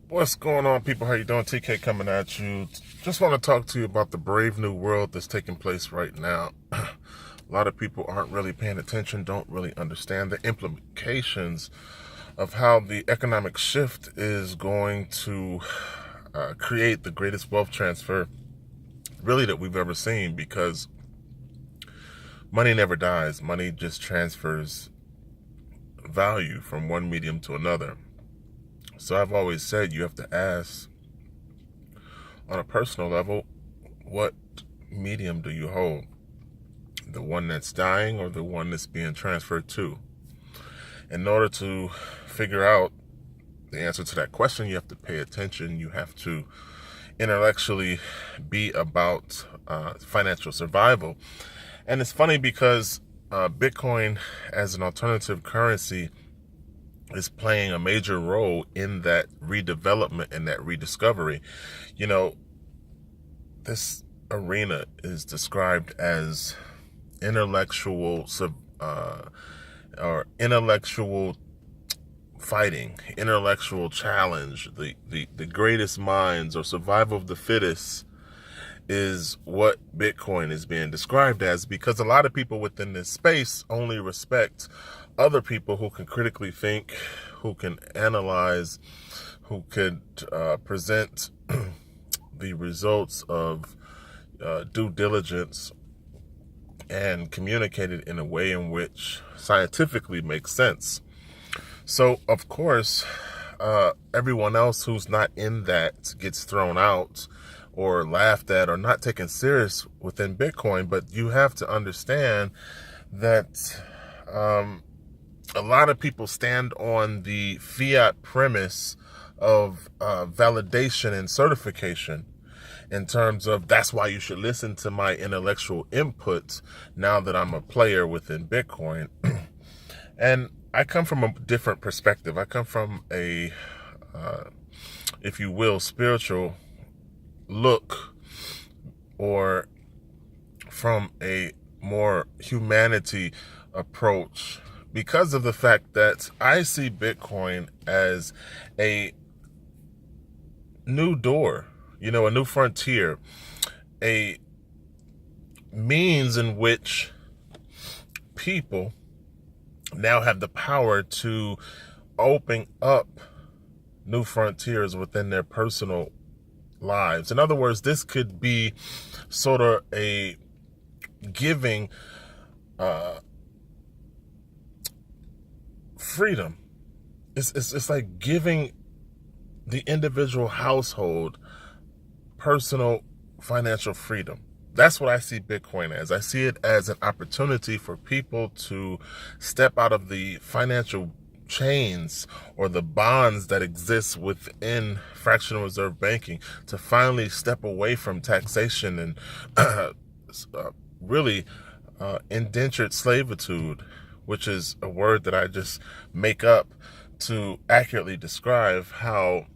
What's going on, people? How you doing? TK coming at you. Just want to talk to you about the brave new world that's taking place right now. A lot of people aren't really paying attention, don't really understand the implications of how the economic shift is going to create the greatest wealth transfer really that we've ever seen, because money never dies. Money just transfers value from one medium to another. So I've always said you have to ask on a personal level, what medium do you hold? The one that's dying or the one that's being transferred to? In order to figure out the answer to that question, you have to pay attention. You have to intellectually be about financial survival. And it's funny because Bitcoin as an alternative currency is playing a major role in that redevelopment and that rediscovery. You know, this arena is described as intellectual or intellectual fighting, intellectual challenge. The greatest minds or survival of the fittest is what Bitcoin is being described as, because a lot of people within this space only respect other people who can critically think, who can analyze, who could present the results of due diligence and communicate it in a way in which scientifically makes sense. So, of course, everyone else who's not in that gets thrown out or laughed at or not taken serious within Bitcoin. But you have to understand that a lot of people stand on the fiat premise of validation and certification, in terms of that's why you should listen to my intellectual input now that I'm a player within Bitcoin. And I come from a different perspective. I come from a, if you will, spiritual look, or from a more humanity approach, because of the fact that I see Bitcoin as a new door, a new frontier, a means in which people now have the power to open up new frontiers within their personal lives. In other words, this could be sort of a giving freedom. It's like giving the individual household personal financial freedom. That's what I see Bitcoin as. I see it as an opportunity for people to step out of the financial chains or the bonds that exist within fractional reserve banking, to finally step away from taxation and really indentured servitude, which is a word that I just make up to accurately describe how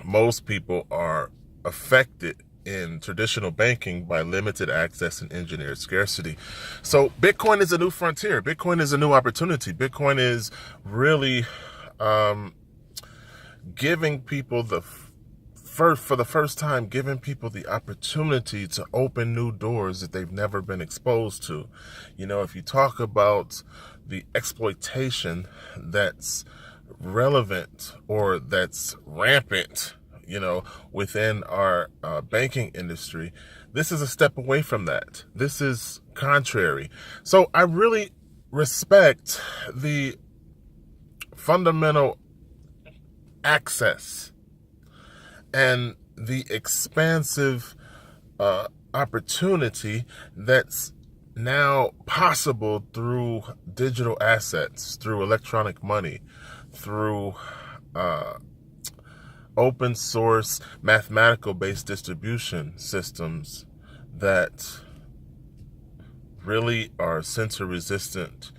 most people are affected in traditional banking by limited access and engineered scarcity. So Bitcoin is a new frontier. Bitcoin is a new opportunity. Bitcoin is really giving people for the first time, giving people the opportunity to open new doors that they've never been exposed to. If you talk about the exploitation that's relevant or that's rampant, within our banking industry, this is a step away from that. This is contrary. So I really respect the fundamental access and the expansive opportunity that's now possible through digital assets, through electronic money, through open source mathematical based distribution systems that really are censor resistant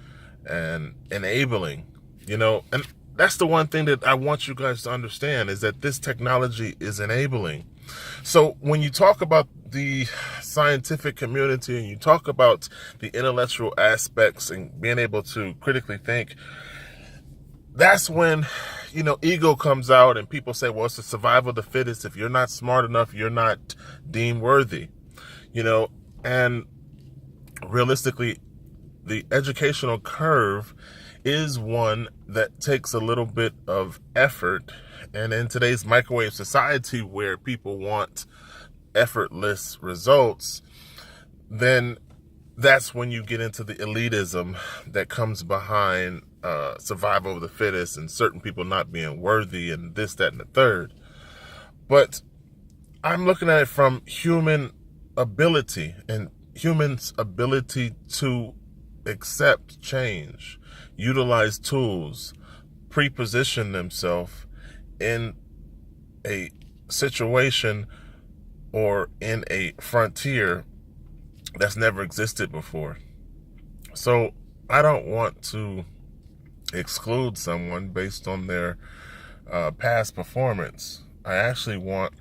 and enabling, and that's the one thing that I want you guys to understand, is that this technology is enabling. So when you talk about the scientific community and you talk about the intellectual aspects and being able to critically think, that's when, ego comes out and people say, well, it's the survival of the fittest. If you're not smart enough, you're not deemed worthy, and realistically, the educational curve is one that takes a little bit of effort. And in today's microwave society where people want effortless results, then that's when you get into the elitism that comes behind survival of the fittest and certain people not being worthy and this, that, and the third. But I'm looking at it from human ability and humans' ability to accept change, utilize tools, pre-position themselves in a situation or in a frontier that's never existed before. So I don't want to exclude someone based on their past performance. I actually want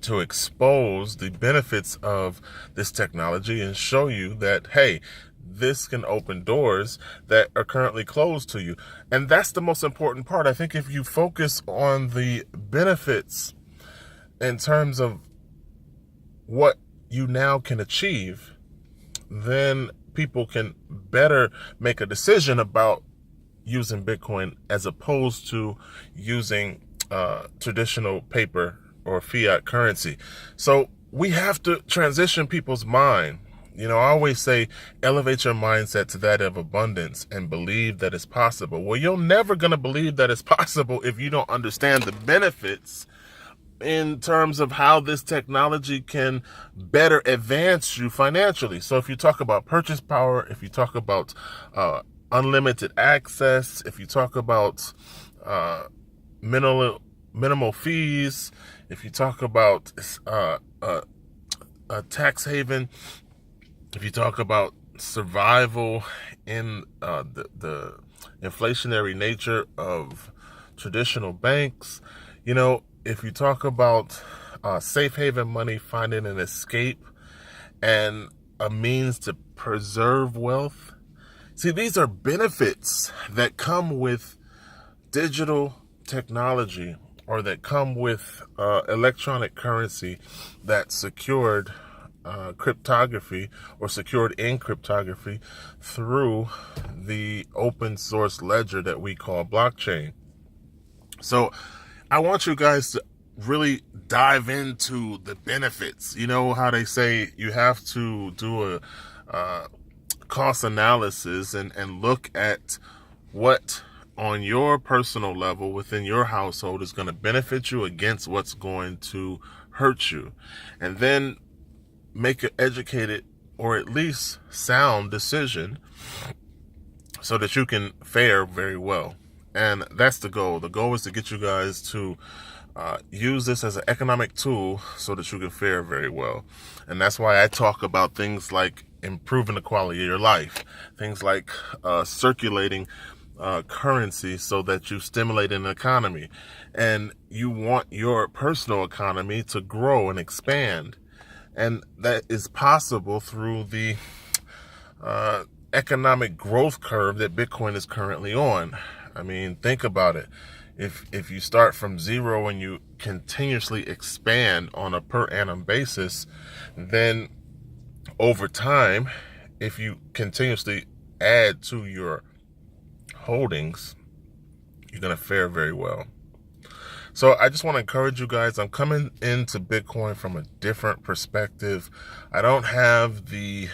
to expose the benefits of this technology and show you that, hey, this can open doors that are currently closed to you. And that's the most important part. I think if you focus on the benefits in terms of what you now can achieve, then people can better make a decision about using Bitcoin as opposed to using traditional paper or fiat currency. So we have to transition people's mind. I always say, elevate your mindset to that of abundance and believe that it's possible. Well, you're never going to believe that it's possible if you don't understand the benefits in terms of how this technology can better advance you financially. So if you talk about purchase power, if you talk about unlimited access, if you talk about minimal fees, if you talk about a tax haven, if you talk about survival in the inflationary nature of traditional banks, if you talk about safe haven money, finding an escape and a means to preserve wealth. See, these are benefits that come with digital technology or that come with electronic currency that's secured cryptography or secured in cryptography through the open source ledger that we call blockchain. So I want you guys to really dive into the benefits. You know how they say you have to do a cost analysis and look at what on your personal level within your household is going to benefit you against what's going to hurt you, and then make an educated or at least sound decision so that you can fare very well. And that's the goal. The goal is to get you guys to use this as an economic tool so that you can fare very well. And that's why I talk about things like improving the quality of your life, things like circulating currency so that you stimulate an economy. And you want your personal economy to grow and expand. And that is possible through the economic growth curve that Bitcoin is currently on. I mean, think about it. If you start from zero and you continuously expand on a per annum basis, then over time, if you continuously add to your holdings, you're going to fare very well. So I just want to encourage you guys. I'm coming into Bitcoin from a different perspective. I don't have the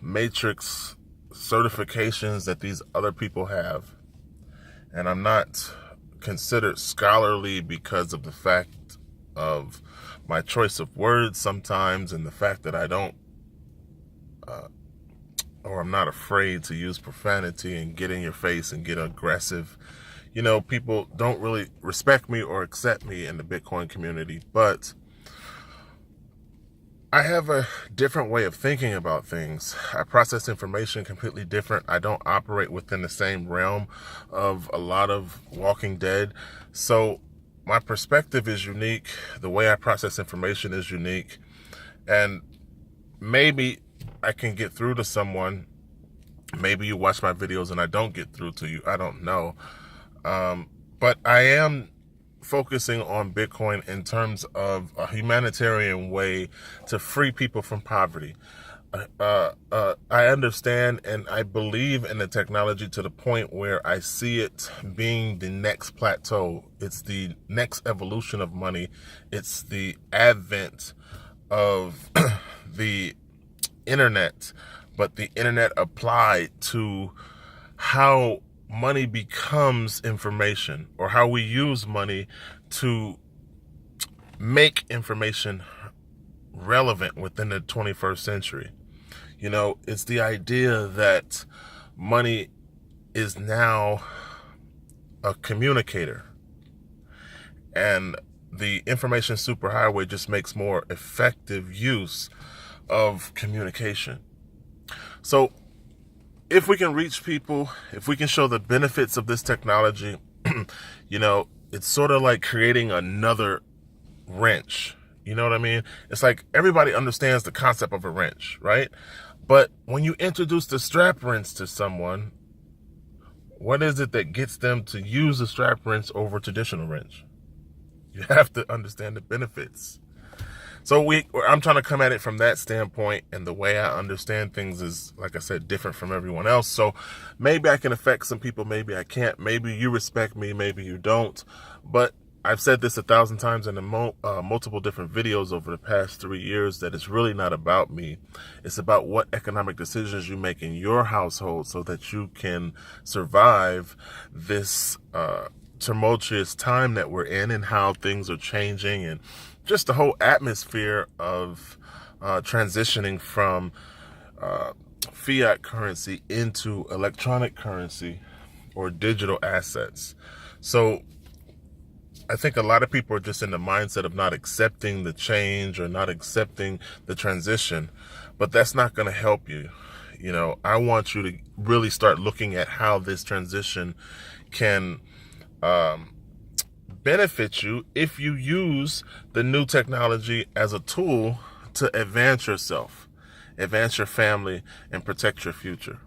matrix certifications that these other people have. And I'm not considered scholarly because of the fact of my choice of words sometimes and the fact that I don't or I'm not afraid to use profanity and get in your face and get aggressive. People don't really respect me or accept me in the Bitcoin community, but I have a different way of thinking about things. I process information completely different. I don't operate within the same realm of a lot of Walking Dead. So my perspective is unique. The way I process information is unique. And maybe I can get through to someone Maybe you watch my videos and I don't get through to you. I don't know. But I am focusing on Bitcoin in terms of a humanitarian way to free people from poverty. I understand and I believe in the technology to the point where I see it being the next plateau. It's the next evolution of money. It's the advent of the internet, but the internet applied to how money becomes information, or how we use money to make information relevant within the 21st century. You know, it's the idea that money is now a communicator, and the information superhighway just makes more effective use of communication. So if we can reach people, if we can show the benefits of this technology, you know, it's sort of like creating another wrench. You know what I mean? It's like everybody understands the concept of a wrench, right? But when you introduce the strap wrench to someone, what is it that gets them to use the strap wrench over traditional wrench? You have to understand the benefits. So I'm trying to come at it from that standpoint, and the way I understand things is, like I said, different from everyone else. So maybe I can affect some people, maybe I can't. Maybe you respect me, maybe you don't. But I've said this 1,000 times in multiple different videos over the past 3 years, that it's really not about me. It's about what economic decisions you make in your household so that you can survive this tumultuous time that we're in, and how things are changing, and just the whole atmosphere of transitioning from fiat currency into electronic currency or digital assets. So I think a lot of people are just in the mindset of not accepting the change or not accepting the transition, but that's not going to help you. You know, I want you to really start looking at how this transition can benefit you if you use the new technology as a tool to advance yourself, advance your family, and protect your future.